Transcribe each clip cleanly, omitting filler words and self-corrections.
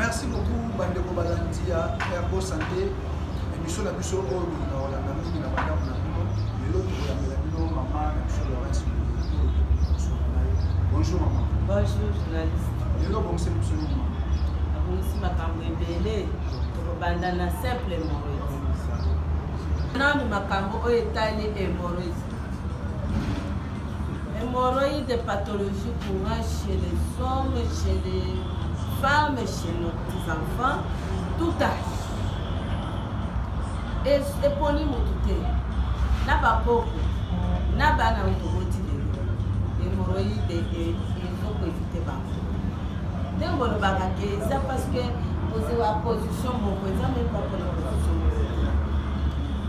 Merci beaucoup Bandeko Balandia, Herbo Santé, émission la plus au haut de la famille de la madame Nabuno, et l'autre de la Mélanie, maman, M. Laurence. Bonjour maman. Bonjour journaliste. Et l'autre bon c'est M. Maman. Abonisi makambo ebele, tokobanda na simple hémorroïde. Nanu makambo oyo etali hémorroïde. Hémorroïde est pathologie courante chez les hommes, chez les femmes, chez nos petits-enfants, tout âge. Et pour nous, tout est. Na bakoko, na bana utoboti de hémorroïde et il faut éviter bakoko. Donc on va regarder ça parce que poser la position mon président même pas pour la position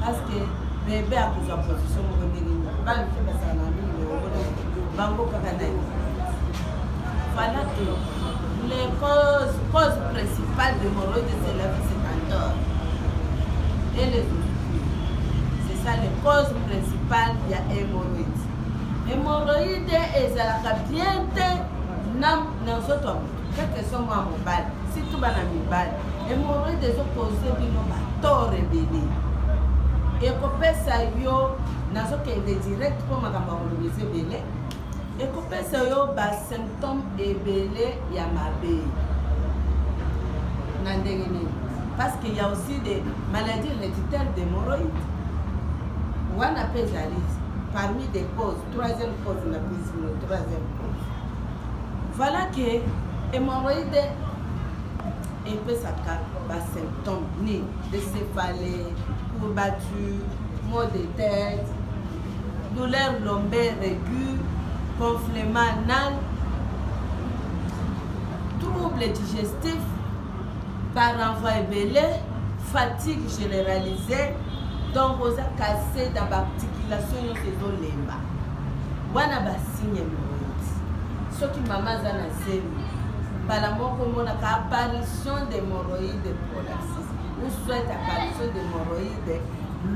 parce que bébé a posé la position mon président pas le fait ça na mine bango kakana. Voilà que les causes principales de l'hémorroïde c'est la vie sédentaire et les c'est ça les causes principales il y a hémorroïde. Hémorroïde est la biente nam nzoto quel que soit moi mobile si tout va na mibale hémorroïde des opposés bino bato rebelle et kopesa yo nazokende direct pour makambo kolobisa ebele ekopesa yo basymptôme ebele ya mabe na ndenge nini parce qu'il y a aussi des maladies héréditaires d'hémorroïdes wana mpe ezali parmi des causes troisième cause na bisimo troisième cause voilà que hémorroïde epesaka basymptôme ni de céphalée courbature maux de tête douleur lombaire aiguë gonflement anal troubles digestifs par renvoi ebele fatigue généralisée donc oza cassé dans l'articulation nyonso ezolemba wana basigne hémorroïde soki mama aza na zemi mbala moko omonaka apparition d'hémorroïde prolapsis ou soit apparition d'hémorroïde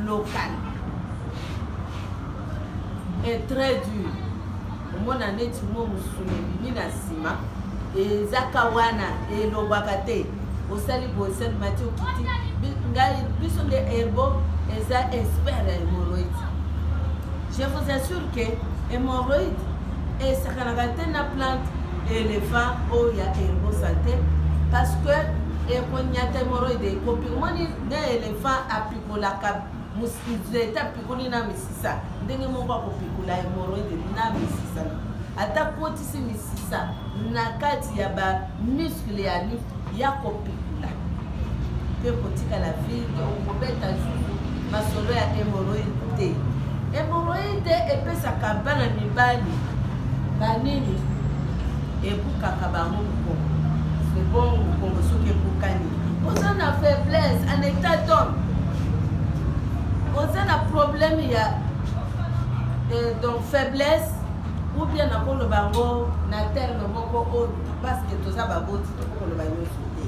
locale est très dur omona neti mo musuni ebimi na nsima ezaka wana elobwaka te osali bosel mati okiti ngai biso nde herbo eza expert ya hémorroïde. Je vous assure que hémorroïde esakanaka te na plante éléphant oyo ya herbo santé parce que ekonyata hémorroïde ekopi omoni ne éléphant apikolaka nzete apikoli na misisa ndenge moko akopikola hémorroïde na misisa ata kotisi misisa na kati ya bamuscle ya nuque ya kopikola mpe kotikala vide okobeta zuzu masolo ya hémorroïde te. Hémorroïde epesaka bana mibali banini ebukaka bango mokongo c'est bon mokongo soki ebukani oza na faiblesse en état d'homme oza na problème ya donc faiblesse ou bien nakoloba bango na terme moko oyo parce que toza baboti tokokoloba nyonso te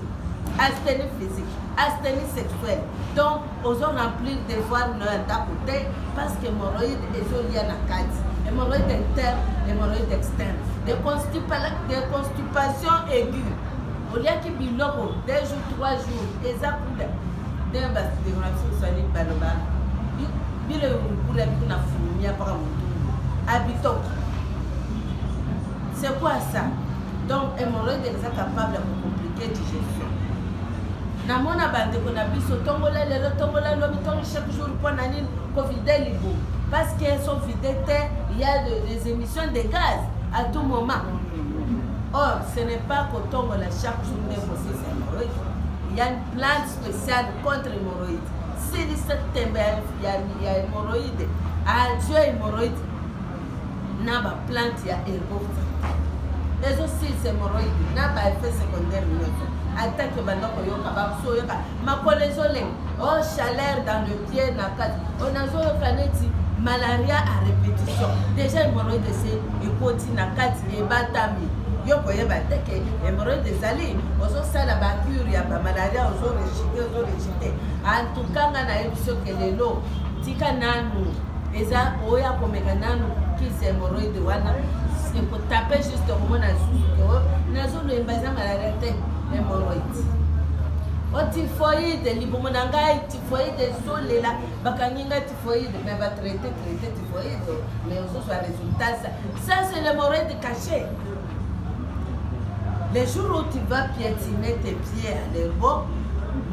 asthénie physique asthénie sexuelle donc ozo remplir devoir na ndako te parce que hémorroïde ezolia na kati hémorroïde interne hémorroïde externe de constipation aiguë oliaki biloko 2 jours 3 jours eza kuda nde basidégrafie osali baloba bile kula biko na fulumia mpaka motungu abitoki c'est quoi ça donc hémorroïde eza capable ya kocompliquer digestion namona bandeko na biso tongola lelo tongola lobi tongo chaque jour mpo na nini covide libo parce qu'elles sont vidées te il y a des émissions de gaz à tout moment. Or ce n'est pas qu'au tongola chaque jour même aussi c'est hémorroïde. Il y a une plante spéciale contre l'hémorroïde. Si cette tembe il y a hémorroïde adieu hémorroïde na ba plante ya herbo et aussi c'est hémorroïde na ba effet secondaire nyonso attaque bandoko yoka ba so yoka makolo ezoleng oh chaleur dans le pied na kati on a zo yoka neti malaria à répétition déjà hémorroïde c'est ekoti na kati ebatami yoko yeba te ke hémorroïde ezali ozosala bacure ya bamalaria ozorejeter en tout cas nga na yebiso ke lelo tika nanu eza oya komeka nanu kisi hémorroïde wana ekotape juste komona susu nazoloyemba eza malaria te hémorroïde. O typhoïde, libomonanga, typhoïde, solela, bakanginga typhoïde, mais va traiter typhoïde, mais aussi soit résultat. Ça, c'est l'hémorroïde caché. Les jours où tu vas piétiner tes pieds à l'herbe,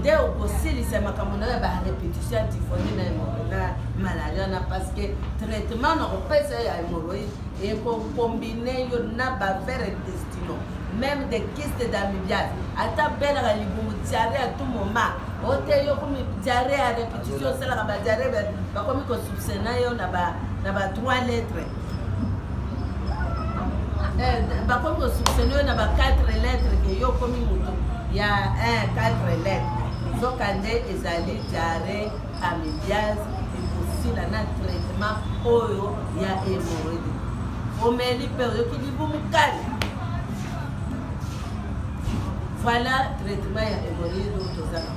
dès au possible, c'est ma camarade à répétition typhoïde na malaria parce que traitement n'a pas essayé à hémorroïde et pour combiner il n'a pas vers intestinaux. Même des kystes d'amybiase. À ta belle à diarrhée à tout moment. Au théo comme diarrhée à répétition, c'est la diarrhée, comme il soupçonne, n'a pas 3 lettres. Comme il soupçonne, n'a pas 4 lettres, il y a 4 lettres. Donc, quand il y a diarrhée, amybiase, et aussi la traitement, il y a hémorroïde. On met les périodes qui disent voilà traitement ya hémorroïde tozana.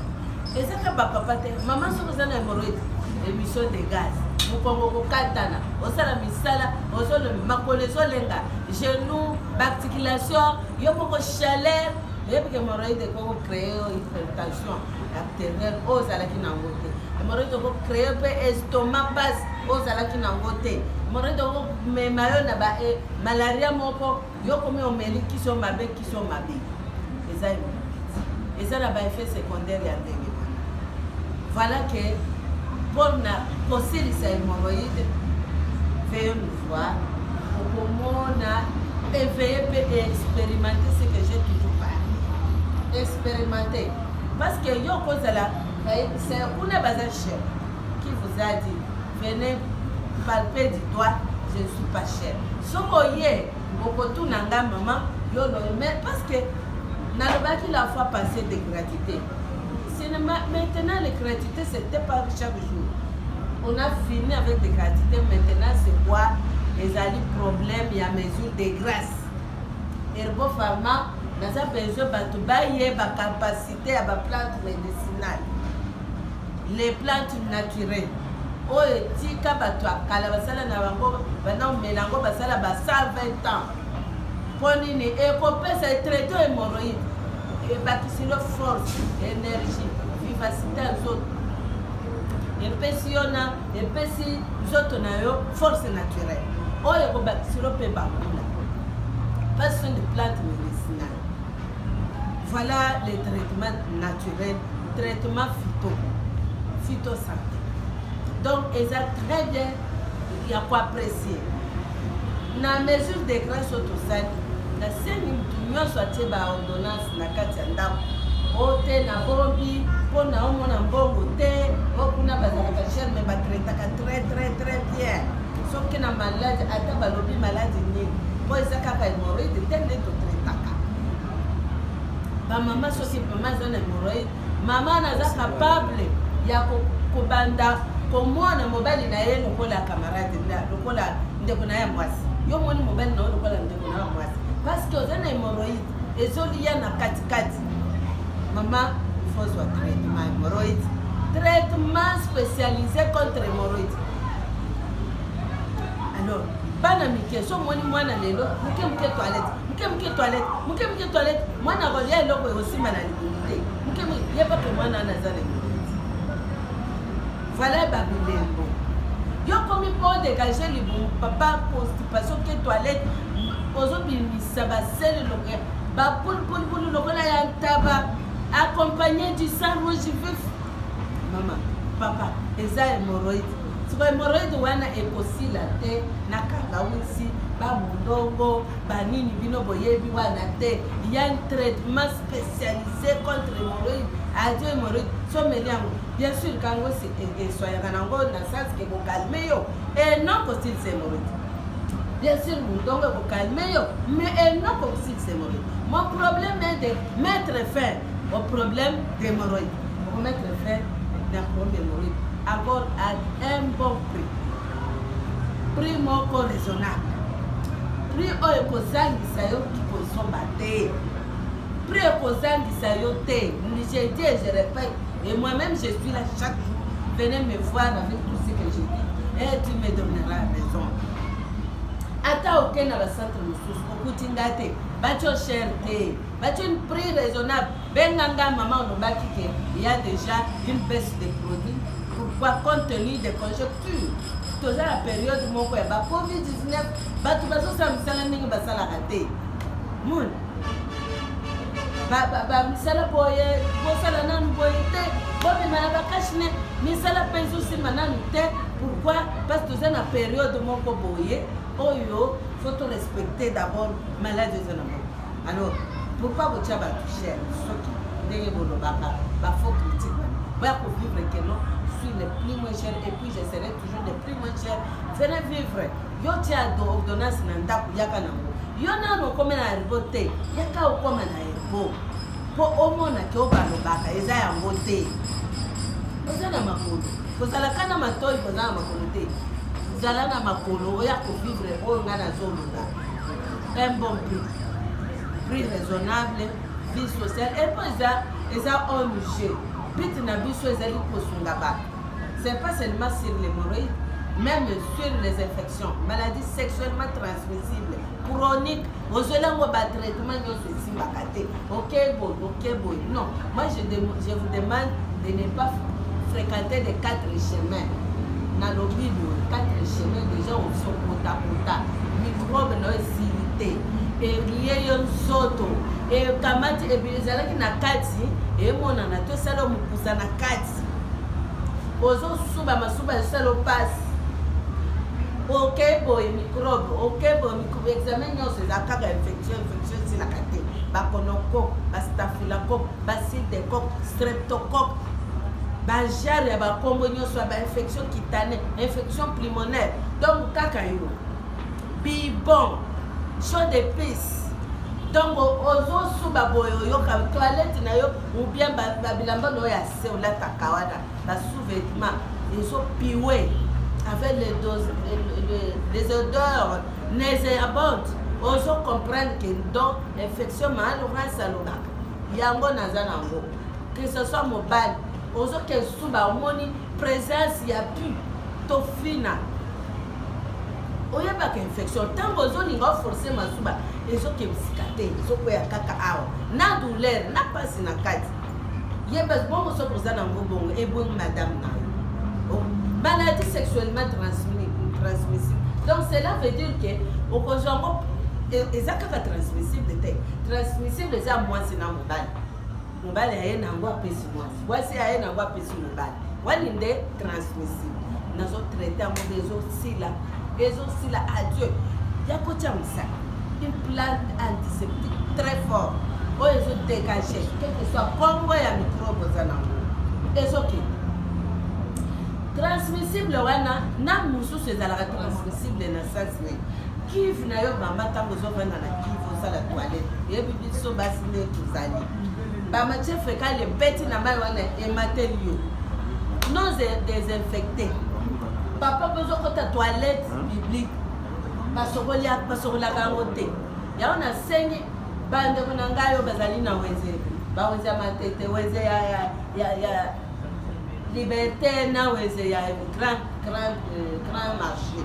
Et ça que papa maman so tozana hémorroïde émission de gaz. Vous kongo katana, osala misala, osolo makolezo lenga, genou, articulation, yo moko chaleur, et puis hémorroïde ko créer hypertension artérielle osala ki nangote. Hémorroïde ko créer pe estomac basse osala ki nangote. Hémorroïde ko me mayo na ba malaria moko yo komi omeli ki so mabe. Et ça n'a pas effet secondaire. Voilà que pour possible ces hémorroïdes, veuillez nous voir pour qu'on éveiller et expérimenter ce que j'ai toujours parlé. Expérimenter. Parce que yo cause là, c'est une base cher qui vous a dit venez palper du doigt, je ne suis pas cher. Si vous voyez, beaucoup de maman, yo mais parce que la fois passée de gratuité. Maintenant, les gratuités, c'était pas chaque jour. On a fini avec des gratuités. Maintenant, c'est quoi? Les problèmes, il y a mesure de grâce. Herbo Pharma, dans un besoin, il y a une capacité à la plante médicinale. Les plantes naturelles. Oh, si tu as calabasala na bango, maintenant, mélango basala ba 120 ans. Ponini et compé c'est traité hémorroïde et bâtissez force, énergie, vivacité aux autres. Et puis si on a, et puis si nous autres on a force naturelle. Oh et qu'on bâtissez le peu bakula. Pas ce sont des plantes médicinales. Voilà les traitements naturels, traitements phytosanté. Donc ils ont très bien, il y a quoi apprécier. Na mesure de grâce au tosali na seni nyonso atie ba ordonnance na kati ya ndako ote na bombi mpona omona mbongo te okuna bazalaka cher me batraitaka très bien soki na maladi ata balobi maladi nini po eza kaka hémorroïde te nde totraitaka bamama soki mama aza na hémorroïde mama naza capable ya kobanda komona mobali na ye lokola camarade lokola ndeko na ya mwasi yo moni mobile na lokola ndeko na mwasi parce que aux hémorroïdes ezolia na katikati maman il faut soit traitement hémorroïde traitement spécialisé contre hémorroïde alors bana mike so moni mwana lelo muke toilette mwana kolia eloko osima na libote muke yeba ke mwana nazale voilà babilembo. Yo comme pour dégager les bons papa constipation que toilette aujourd'hui ça va celle le ba pour le ya taba accompagné du sang rouge vif maman papa eza hémorroïde so hémorroïde wana ekosila te na kanga wisi ba mondongo ba nini bino boyebi wana te il y a un traitement spécialisé contre hémorroïde adieu hémorroïde so meliango bien sûr quand c'est soyez kanango na sens que vous calmer yo et non possible c'est hémorroïde bien sûr mondongo vous calmer yo mais non possible c'est hémorroïde mon problème est de mettre fin au problème d'hémorroïde pour mettre fin d'un problème d'hémorroïde encore à un bon prix moko raisonnable prix oyo kozangisa yo kikosomba te prix ekozangisa yo te je dis et je répète et moi-même je suis là chaque jour venez me voir avec tout ce que je dis et tu me donneras raison ata okende na bacentre mosusu okutinda te batio cher te batio une prix raisonnable benganga mama olobaki ke il y a déjà une baisse des produits pourquoi compte tenu des conjonctures toza la période moko ya ba covid-19 bato bazosala misala ndenge basalaka te mona misala boye bosala nanu boye te bobima na bakashine misala mpe ezosimba nanu te pourquoi parce que toza na période moko boye oyo faut to respecter d'abord malade eza na moko alors pourquoi botia bato cher soki ndenge bolobaka bafaux critique wana boya kovivre ke non suis le plus moins cher et puis je serai toujours le plus moins cher venez vivre yo tia ordonnance na ndako yaka nango yo nano okome na herbo te yaka okoma na herbo mpo omona ke obalobaka eza yango te oza na makolo kozalaka na matoi koza na makolo te zala na makolo oya kovivre oyo nga nazoloba un bon prix raisonnable vie sociale et po eza ONG but na biso ezali kosunga bato c'est pas seulement sur l'hémorroïde même sur les infections maladies sexuellement transmissibles chroniques ozolango batraitement nyonso esimbaka te ok boy non moi je vous demande de ne pas fréquenter les 4 chemins na lobi boye 4 chemins déjà osokota microbe na esili te elie yo nzoto ekamati ezalaki na kati emonana to esala mokusa na kati ozosuba masuba esala opasi okeboye microbe examen nyonso eza kaka infection esilaka te baconocoque bastaphylocoque bacidecoque streptocoque bajare ya bakombo nyonso ya bainfection cutanée infection pulmonaire donc kaka yo bibon chaud de pisse donc ozosuba boye oyoka toilette na yo ou bien babilamba na oyo ya se olataka wana basous-vêtement ezopiwe avec les odeurs nauséabondes ozo comprendre que donc infection malorance alobaka yango naza nango que ce soit mobile ozoke suba omoni présence ya pu tofina oyebaka infection ntango ozolinga oforce masuba ezokebisika te ezokwea kaka awa na douleur na pasi na kati yeba bongo soki oza nango bongo ebongi madame na yo maladie sexuellement transmissible donc cela veut dire que okozwa yango eza kaka transmissible te transmissible eza mwasi na mobali aye nango apesi mwasi aye nango apesi mobali wani nde transmissible nazotraite yango ezosila adieu ya kotia mosala une plante antiseptique très fort oyo ezodégage quelque soit kombo ya microbe oza nango ezoke transmissible wana na mosusu ezalaka transmissible na sens nini kive na yo bamba ntango ozovanda na kive osala toilette yebi biso basi nde tozali bamatie fekale beti na mai wana emateli yo non désinfecté papa bozokota toilette publique basokolaka yango te yango nasengi bandeko na ngai oyo bazali na wenze bawenze ya matete wenze ya liberté na weze ya grand marché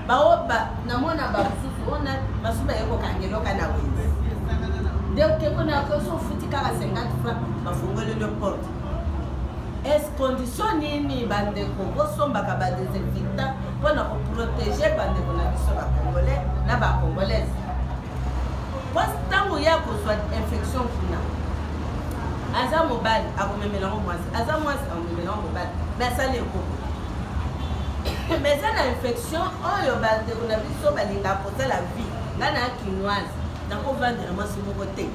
baoba namona basusu ona basuba yekokangeloka na weze donc kekona koso futi kaka 50 francs bafungoli le porte est condition nini bandeko bosombaka badesinfectant mpona koprotéger bandeko na biso bacongolais na bacongolaise pos ntango ya kozwa infection kuna aza mobali akomemelango mwasi aza mwasi akomemelango mobali me asali ekoko me eza na infection oyo bandeko na biso balingaka kosala vie nga na kinoise nakovandela mwasi moko te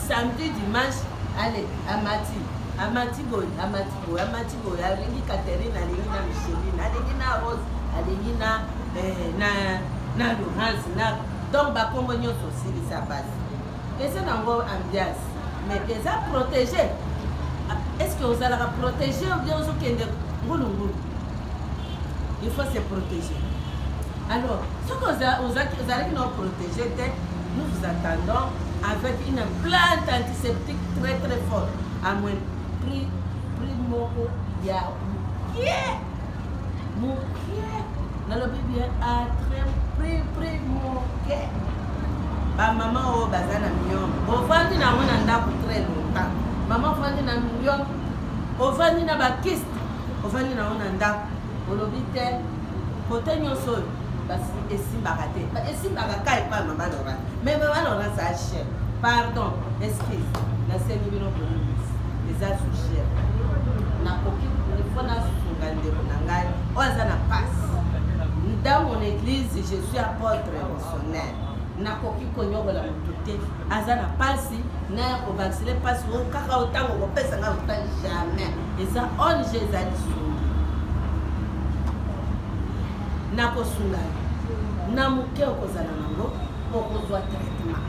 samedi dimanche ale amati boye alingi Catherine alingi na Micheline alingi na Rose alingi na Laurence na donc bakombo nyonso osilisa basi eza nango ambiance mais eza protégé est-ce que ozalaka protégé ou bien ozokende ngulungulu il faut se protéger alors soki ozalaki na protégé te nous vous attendons avec une plante antiseptique très très forte à moins prix moko ya mokie nalobi bien a très moke bamama oyo baza na miyombo bovandi nango na ndako très longtemps mama ovandi na miyombo ovandi na bakiste ovandi nango na ndako olobi te kote nyonso oyo basi esimbaka te esimbaka ka epai mama Laurent mais mama Laurent sa cher pardon excuse nasengi bino bolinisi eza su cher nakoki ifo nasunga ndeko na ngai oyo aza na pasi dans mon église je suis apôtre missionnaire nakoki konyokola moto te aza na pasi naya kovaksile pasi o kaka otango kopesa ngai ota jamais eza ONG ezali sungi nakosunga na moke okozala nango okozwa traitement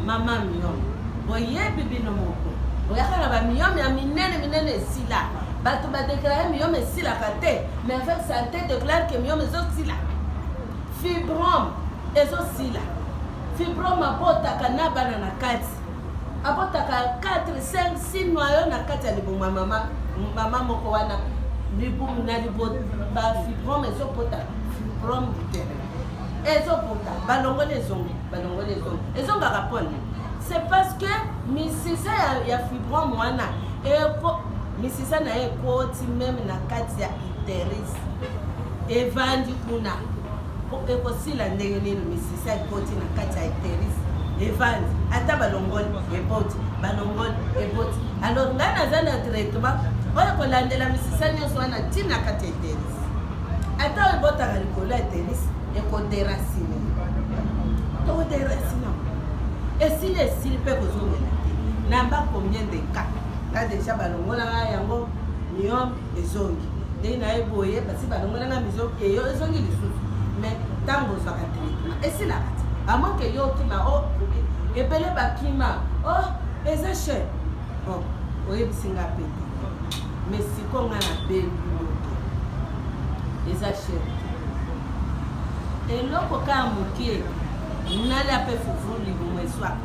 mama miyombo boyebi bino moko boyaka na bamiyombo ya minene esila bato badeklare miyombo esilaka te mais avec santé déclare que miyombo ezosila fibrome ezosila fibrome abotaka na bana na kati abotaka 4 5 6 noyo na kati ya libumu ya mama moko wana libumu na liboto bafibrome ezobota fibrome du terrain ezobota balongoli ezongaka mponi c'est parce que misisa ya fibrome wana misisa na ye ekoti meme na kati ya uterus evandi kuna ekosila ndenge nini misisa ekoti na kati ya uterus evandi ata balongoli eboti alors ngai naza na traitement oyo kolandela misisa nyonso wana ntina kati ya uterus ata oyo ebotaka likolo ya uterus ekoderasine tokoderasine esili mpe kozongela te namba combien de cas nga deja balongolanga yango miyombo ezongi ndenge na ye boye basi balongolanga miyombo eyo ezongi lisusu mais ntango ozwaka traitement esilaka te amoke yo okima ebele bakima eza cher oyebisi nga pe te mais siko nga na bebi eza cher eloko kaka moke nalia mpe fufu libumu eswaka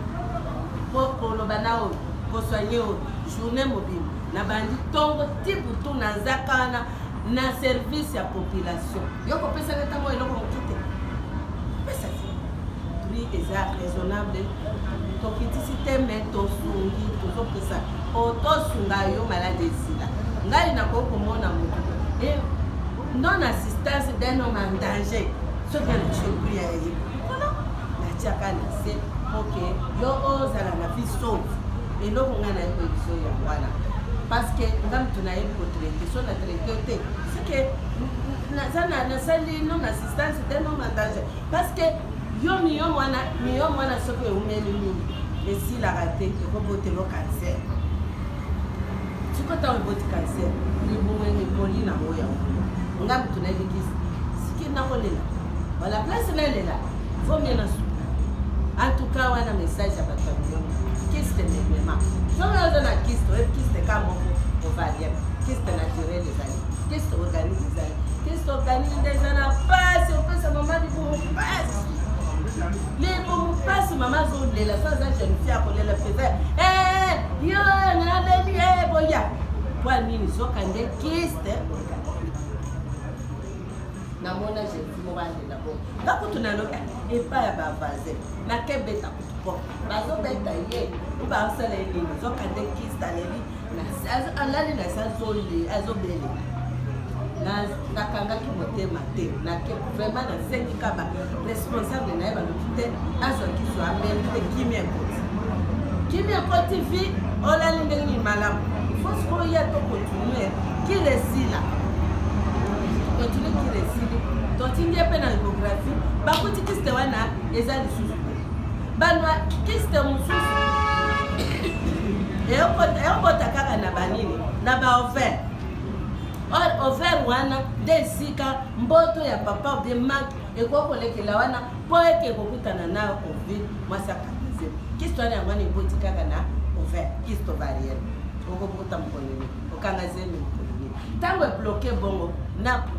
po koloba na oyo kosoigne oyo journée mobile na bandi ntongo ti butu nazaka wana na service ya population yo kopesaka ntango eloko moki te pesa te prix eza raisonnable tokitisi te me tosungi tozopesa tosunga yo malade esila ngai nakoki komona moto non assistance d'un homme en danger soki anachepri ya ye natiaka na se oke yo ozala na vie sauve eloko nga na ye koyebiso yango wana parce que nga mutu na ye kotraite so na traite te sike naza nasali non assistance d'un homme en danger parce que yo miyombo wana soki eumeli mingi esilaka te ekobotelo cancer sikota eboti cancer libungwenge poli nango yango nga mutu nayebikisi siki nakolela wala place nalela vomie na suka en tout cas wana message ya bato ya miyombo kiste nemema soki oza na kiste oyebi kiste ka moko ovarienne kiste naturel ezali kiste organique ezali kiste organique nde eza na pasi opesa mama libumu pasi libumu pasi mama azolela so aza jeune fille akolela peza yo naleli boya mpo nini soka nde kiste namona jeune moko alela bo ngakutu nalobi epai ya bavasin nakebeta kutu po bazobeta ye ubasala elini soka nde kiste aleli alali na se azobelela nakangaki motema te nake vraiment nasengi kaba responsable na ye balobi te azwaki so ameli te kimi ekoti vi olali ndenge nini malamu ifo sikoya to continue kiresila continue kiresili totindi mpe na échographie bakuti kiste wana eza lisusu banwa kiste mosusu eokota kaka na banini na baover over wana nde esika mboto ya papa obie mak ekokolekela wana mpo eke ekokutana na covid mwasi akatize kiste wana yango wana eboti kaka na over kiste ovarienne okobuta mokonini okanga zemi mokonini ntango ebloke bongo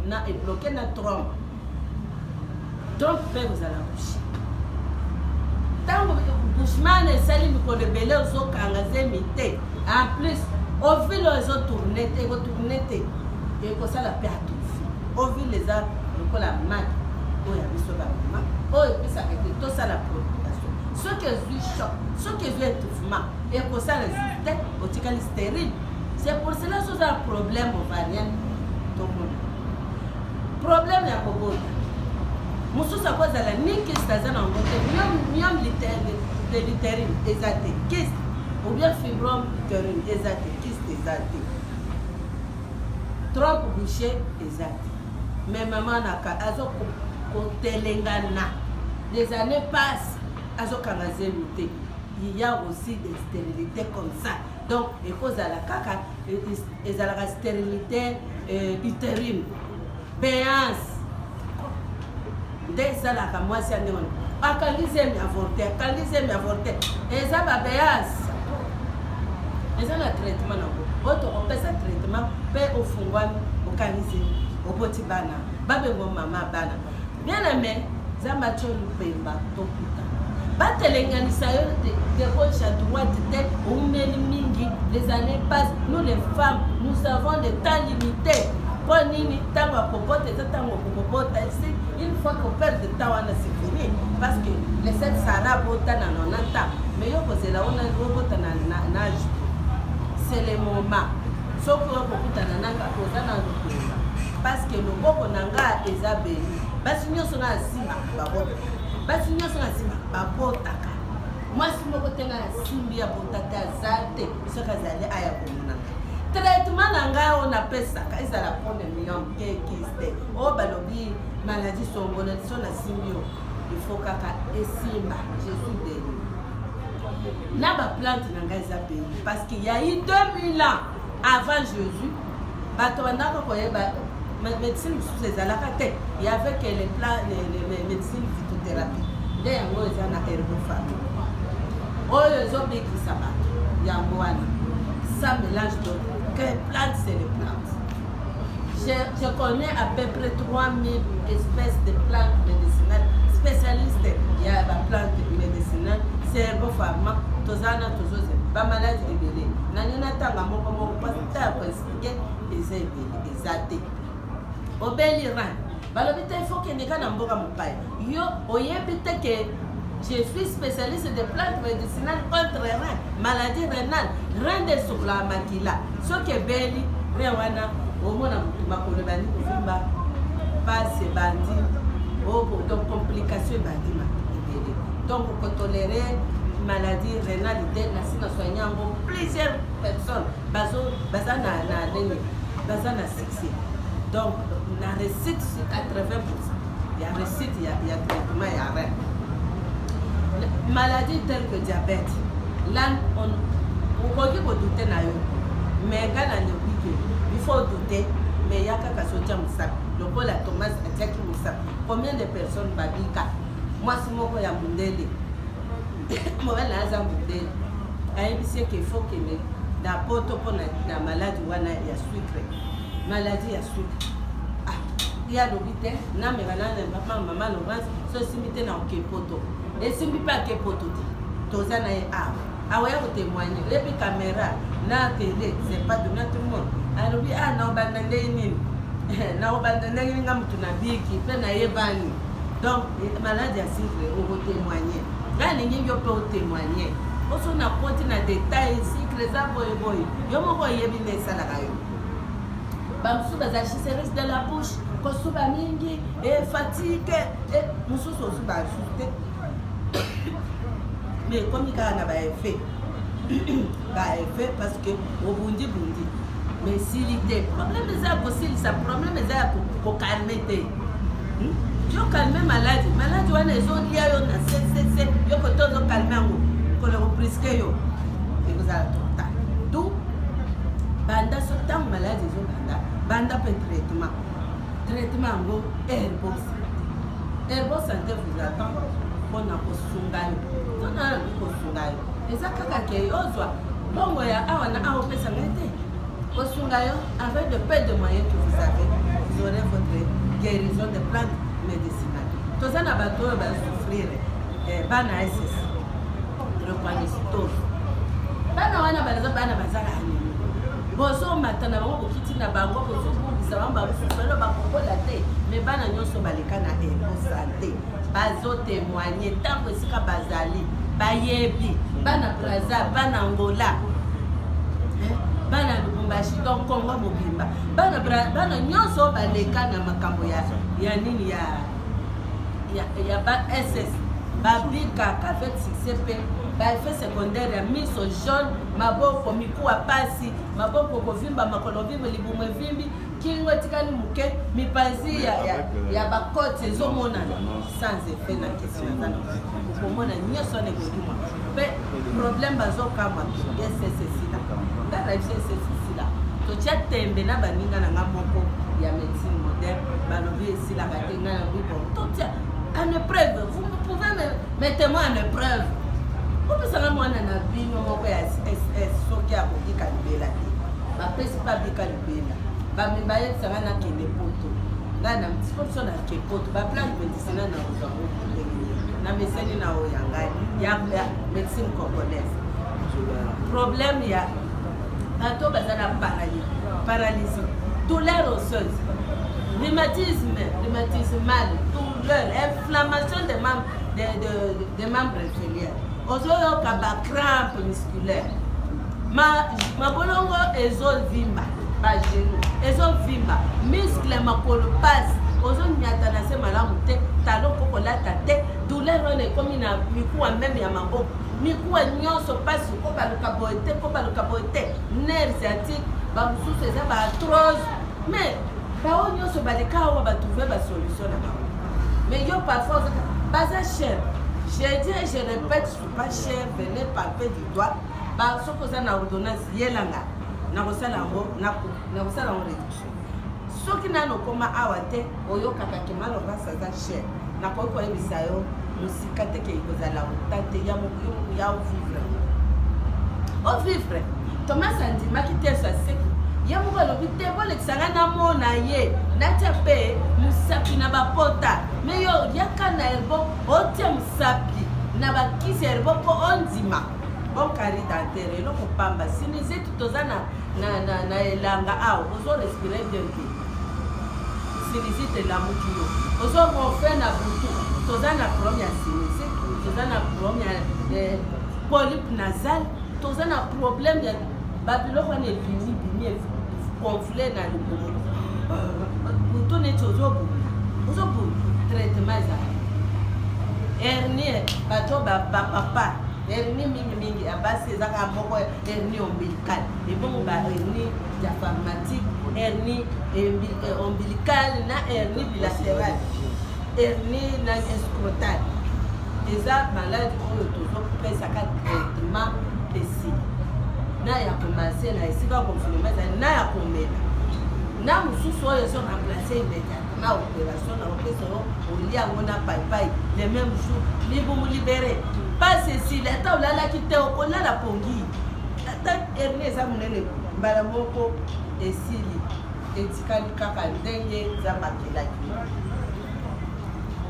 na ebloke na trompe mpe kozala bushi ntango bushman esali mikolo ebele ozokanga zemi te en plus ovile ezotourne te ekotourne te ekosala mpe atofi ovile eza lokola maki oyo ya biso bamama oyo epesaka ete tosala procréation soki ezwi choc soki ezwi étouffement ekosala lisusu te otikali stérile. C'est pour cela que un problème ovarien tomona problème ya kobota mosusu akozala ni kiste aza na yango te myome litérine eza te kiste ou bien fibrome utérine eza te kiste eza te trop bouché eza te mais maman naka azokotelengana les années passent azokanga zelu te. Il y a aussi des stérilités comme ça. Donc, il faut la caca, et la stérilité utérine, béance. Dès ça, la moi, c'est un nom. Ah, quand ils aiment avorter, et ça va béance. Et ça, le traitement, on fait ce traitement, paix au fond, au canisé, au petit bana, babé, maman, bana. Bien aimé, ça m'a tué le pemba, tout le temps. Batelenganisa yo de gauche à droite, les années passent. Nous les femmes, nous avons des temps limités. Une fois qu'on perd de temps, c'est fini. Parce que les 7 Sarah botan en 90 ans. Mais yo c'est là on a robot en âge. C'est le moment. Sauf que on parce que le boko nanga est abéni. Parce que nous sommes assis. Basi nyonso na sima babotaka mwasi moko tenga na simbi ya botata azate soka zali aya komona traitement na ngai on apesaka ezala premium kekiste o balobi maladie songona so na simbi il faut kaka esimba Jésus béni na ba plante na ngai za béni parce qu'il y a eu 2000 ans avant Jésus bato bandaka koyeba médecine sous les alakate il y avait que les médecines thérapie. Dès un mot, il y a un herbopharm. Oh, les hommes qui s'abattent. Il y a un moine. Ça mélange d'autres. Quelle plante, c'est les plantes. Je connais à peu près 3000 espèces de plantes médicinales spécialistes. Il y a la plante médicinale, c'est herbopharm. Tozana, toujours, pas maladie libérée. Nanina tanga moko parce que t'as expliqué et c'est exacté. Obéliran. Balobi il faut que neka na mboka mopai. Yo oyebite que je suis spécialiste de plantes médicinales contre rein, maladie rénale, rein de souffla makila. Ce que beli rewana omona makolo bani kufimba passe bandi oh donc complication bandi makibele. Donc pour tolérer maladie rénale na sina soignant plusieurs personnes bazana na succès. Donc, la réussite sur 80%. Il y a réussite, il y a traitement, il y a rien. Maladie telle que diabète, là, on peut douter, mais quand on il faut douter, mais il y a qu'à sortir Moussa. Donc, la Thomas a dit Moussa. Combien de personnes babika? Moi, c'est mon coin à Mundele. Moi, là, j'ai Mundele. Il faut que la poto pour la maladie, il y a sucre. Maladie à sucre. Ah, il y a l'obité, na maman Laurence, so simité na kepoto. Et simbi pas kepoto. Tozana e ah. Ah ouais, vous témoignez. Et puis caméra, na télé, c'est pas de tout le monde. Alors oui, ah na obandane ni. Na obandane ni ngam tunabiki, pe na yebani. Donc maladie à sucre, on va témoigner. Là les gens peuvent témoigner. On a compté na détail sucre za boy. Yo mo boy yebine sala kayo. Bamsuba za chisseries de la bouche, kosuba mingi, et fatigue, et mususu osuba ajouté. Mais comme il y a un effet, parce que au bundi. Mais s'il était problème, c'est possible, ça problème est pour calmer. Je calme maladie, on a les autres, il y a un c'est, yo que tout calmer, qu'on le reprisque yo. Et vous avez tout. Banda ce temps maladie, banda peut traitement ngo herbo santé vous attend pour na kosungayo tona kosungayo eza kaka ke ozwa bongo ya awana awo pesa ngete kosungayo avec de peu de moyens que vous avez vous aurez votre guérison de plantes médicinales tozana bato ba souffrir bana SS le panisitose bana wana bana bazala bozo matana bango bokiti na bango bozo bungisa bango bamusolo bakokola te mais bana nyonso baleka na epo santé bazo témoigner tango esika bazali bayebi bana Brazza bana Angola bana Lubumbashi donc Congo mobimba bana nyonso baleka na makambo ya nini ya ba SS babika avec succès pe ba effet secondaire ya miso jaune maboko mikuwa pasi maboko kovimba makolo vimba libumu vimbi kingo tikali muke mipanzi ya bakote ezomona sans effet na question na komona nyoso ne kodima pe problème bazokama SSC la SSC la to chatembe na baninga na ngamoko ya médecine moderne balobi esila katenga na bibo to tia en épreuve vous pouvez mettez-moi en épreuve vous pouvez moi na bino moko ya SS soki ya kodika libela te bapesi pa bika libela bamembaye sanga na kende poto ngana mtikoso na kepoto ba plan médecine na ozango na meseni na oyanga ya médecine congolaise problème ya bato bazana paralysie douleur osseuse rhumatismal douleur inflammation des membres inférieurs ozoyoka ba crampe musculaire mabolongo ezovimba bagenou ezovimba muscle makolo pasi ozonyata na se malamu te talo kokolata te douleur wana ekomi na mikuwa meme ya maboko mikuwa nyonso pasi kobaluka boye te nerf sciatique bamosusu eza baatrose mais bao nyonso baleka awa batrouve basolution na bango mais yo parfois baza cher je dis et je répète je suis pas cher venez palper du doigt soki oza na ordonnance yelanga nakosala yango réduction soki nano okoma awa te oyokaka kemaloba saza cher nakoki koyebisa yo mosika teke ekozala ota te ya ovivre Thomas andimaki te saseki ye moko alobi te bolekisanga na mona ye natia mpe mosapi na bapota me yo yaka na elbo otia mosapi na bakisi ya elbo mpo ondima bonkari dantere eloko pamba sinizeti toza na elanga awa ozorespire bien te sinizite elamuki yo ozorofe na butu toza na problème ya sinizite toza na problème ya polype nasal toza na problème ya babiloko wana ebimi conflé na libumu butu neti ozobu traitement ezala hernie bato bapapa hernie mingi abasi ezaka moko hernie ombilical ebongo ba hernie diaphragmatique hernie ombilical na hernie bilatéral hernie na escrotal eza malade oyo tozopesaka traitement esili na ya komase na esika confinement ezali na ya komela na mosusu oyo ezo remplace immédiatement na opération na opesa yo olia yango na paipai le même jour libumu libéré pas esili ata olalaki te okolala pongi ata hernie eza monene mbala moko esili etikali kaka ndenge eza makelaki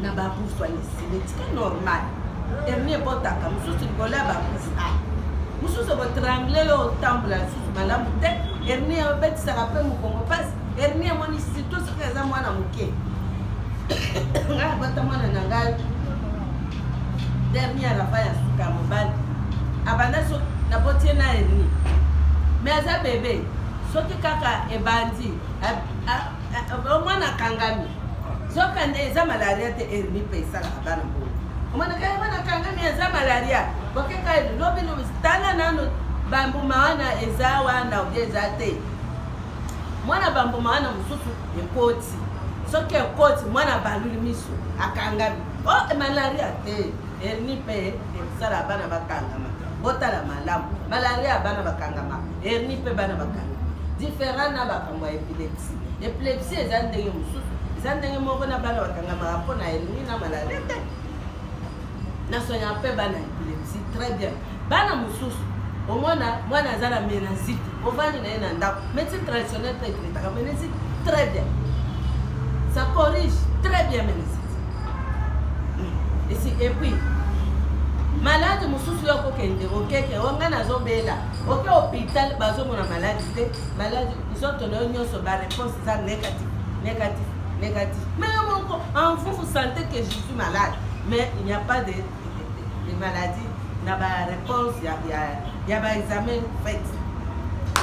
na babusu alisili etika normal hernie ebotaka mosusu likolo ya babusu mosusu botrangle yo otambola lisusu malamu te hernie obetisaka mpe mokongo mpasi hernie emoni surtout soki eza mwana moke ngai abota mwana na ngai dernier arafa ya suka ya mobali abanda so nabotie na hernie mais aza bebe soki kaka ebandi omwana akangami zokande eza malaria te hernie mpe esalaka bana mbongo omwana kaya bana kangami eza malaria bokeka lobi tala nano bambuma wana eza wana obie eza te mwana bambuma wana mosusu ekoti soki ekoti mwana baluli miso akangami malaria te hernie mpe esala bana bakangama botala malamu malaria bana bakangama hernie mpe bana bakangama différent na bakambo ya epilepsie eza ndenge mosusu eza ndenge moko na bana bakangamaka mpo na hernie na malaria te nasonya mpe bana epilepsie très bien bana mosusu omona mwana aza na méningite ovandi na ye na ndako médecine traditionnelle mpe ekretaka méningite très bien ça corrige très bien méningite et puis malade mosusu yo kokende okeke onga nazobela oke hôpital bazomona malade te malade nzoto na yo nyonso baréponse eza négatif mais yo moko en vous sentez que je suis malade mais il n'y a pas de maladie na baréponse ya baexamen fait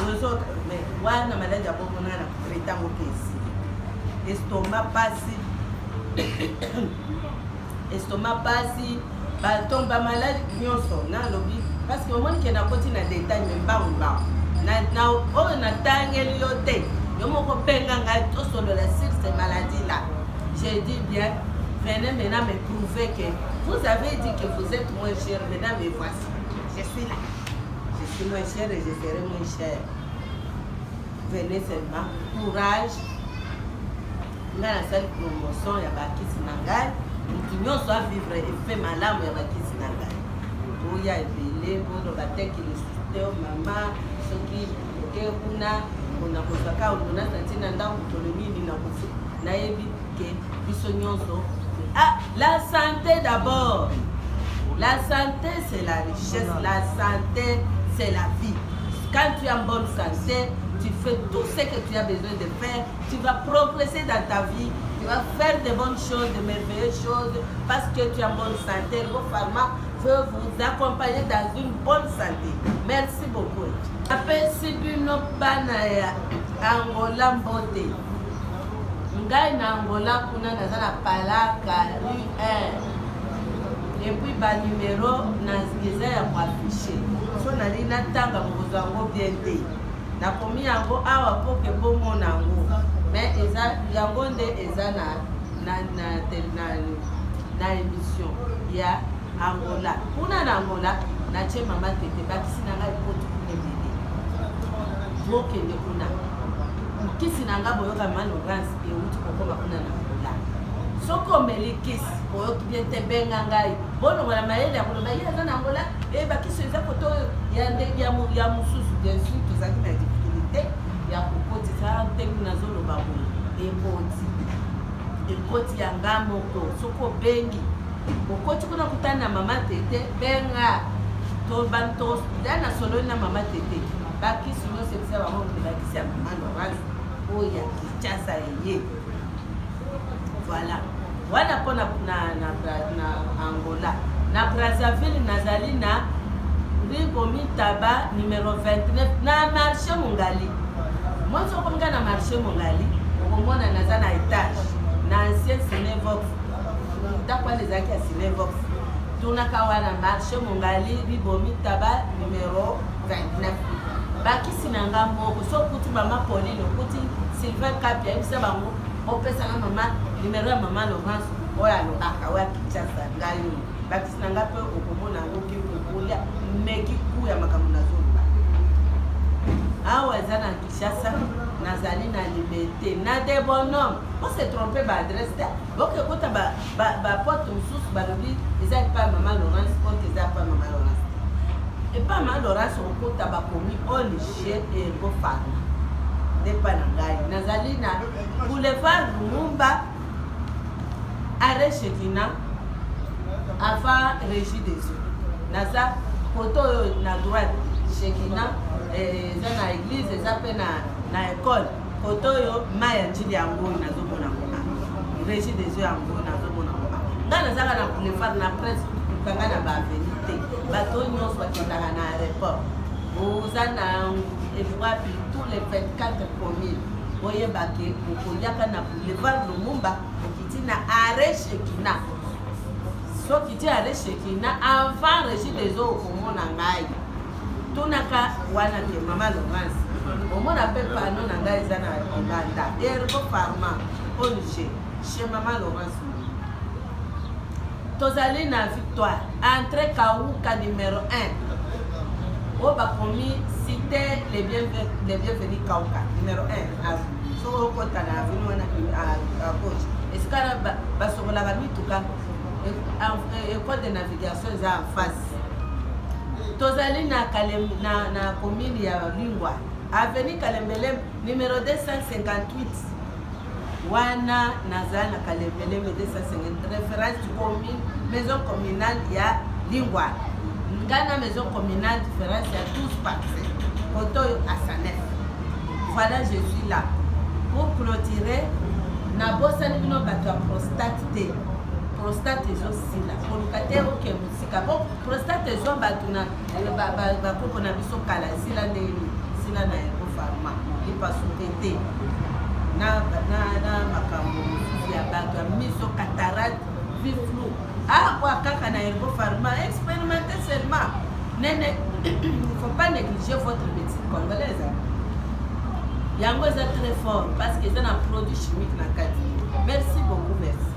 ozo mais wana malade ya bomona na traita mokesi estomac pasi batomba malade nyonso na lobi parce que omoni ke nakoti na détail me mbangu na oyo natangeli yo te yo moko mpenga ngai tosolola sur ces maladies là j'ai dit bien venez maintenant me prouver que vous avez dit que vous êtes moins cher maintenant me voici je suis là je suis moins cher et je serai moins cher venez seulement courage nga nasali promotion ya bakisi na ngai mutu nyonso avivre efe malamu ya bakisi na ngai oya ebele bono bateki lesute o mama soki oke kuna onakozwaka onasanti na ndako tolo nini nayebi ke biso nyonso la santé d'abord la santé c'est la richesse la santé c'est la vie quand tu es en bonne santé tu fais tout ce que tu as besoin de faire tu vas progresser dans ta vie tu vas faire de bonnes choses, de merveilleuses choses parce que tu es en bonne santé. Le pharma veut vous accompagner dans une bonne santé. Merci beaucoup. Après Sibino Banaya, Angola Mbote. Ngai na Angola kuna nazala palaka rue 1. Et puis ba numéro nazeza ya affiché. So nali natanga mozango bien te. Na komi yango awa poke bongo nango. Mais eza yango nde eza na émission ya Angola. Kuna na Angola na che mama tete bakisi na ngai poto kunebele. Mokende kuna. Kisi na nga boyoka mano grâce et uti kokoma kuna na Angola. Soko meli kisi boyoki bien te benga ngai. Bono ngala mayele ya koloba ya na Angola e bakisi eza poto ya ndenge ya mususu bien sûr tozaki na difficulté. Ya kokoti sa ntengu nazoloba boye ekoti ya nga moko soko bengi okoti kuna kutana na mama tete benga to banto dana solo na mama tete bakisi no sepisa bango bakisi ya mama Laurence oya kichasa yeye voilà wana pona na Angola na Brazzaville nazali na Rigomi Taba numéro 29 na marché Mongali. Moi, je suis dans le marché Mongali, au moins dans un étage, dans l'ancien Cinévox. D'après les acquis à Cinévox, tout le marché Mongali, Ribomi Taba, numéro 29. Baki Sinanga Moko, so kuti Maman Pauline, kuti Sylvain Kapia, il s'est bango, on peut savoir maman, numéro Maman Laurence, oya no akawa kichasa ngayo. Baki Sinanga pe okomona ngoki kokolia, meki ku ya makamuna zolo. Awa eza na Kinshasa nazali na Liberté na des bonhommes on s'est trompé ba adresse ta boke kota ba porte mususu balobi eza pas Maman Laurence porte eza pas Maman Laurence et pas Maman Laurence okota ba komi on chez et go farma de panangai nazali na boulevard Lumumba arrêt Chekina avant Régie des Eaux naza poto na droite Chekina eza na église eza pe na école koto yo maya njili yango nazomona ngona Régie des Eaux yango nazomona ngona nga nazaka na boulevard na presse kanga na baavenite bato nyonso bakendaka na aéroport oza na evoapi tous les 24 communes oyebake okoliaka na boulevard Lumumba okiti na arrêt Chekina soki ti arrêt Chekina avant Régie des Eaux okomona ngai tunaka wana ke Maman Laurence omona pe pano na ngai eza na Uganda Herbo Pharma Onge chez Maman Laurence tozali na Victoire entrée Kauka numéro 1 o bakomi cité les bienvenus Kauka numéro 1 so okota na avenue wana à gauche esikala basokolaka mituka école de navigation eza en face tozali na commune ya Lingwa avenue Kalembele numéro 258 wana nazali na Kalembele 258 référence du commune maison communale ya Lingwa. Ngana maison communale différence à 12 parcelles. Koto à Sanef. Voilà, je suis là. Pour clôturer, nabosa ni bino bato ya prostate te. Prostate ezo sila. Koluka te oke musika. Bon, prostate ezo bato na bakoko na biso kala sila ndeni. Sila na Herbo Pharma. Ipasuke te. Na makambo mosusu ya bato ya miso cataracte vue flou. Ah, quoi, kaka na Herbo Pharma, expérimentez seulement. Il ne faut pas négliger votre médecine congolaise. Yango est très fort parce que c'est un produit chimique dans le cadre. Merci beaucoup, merci.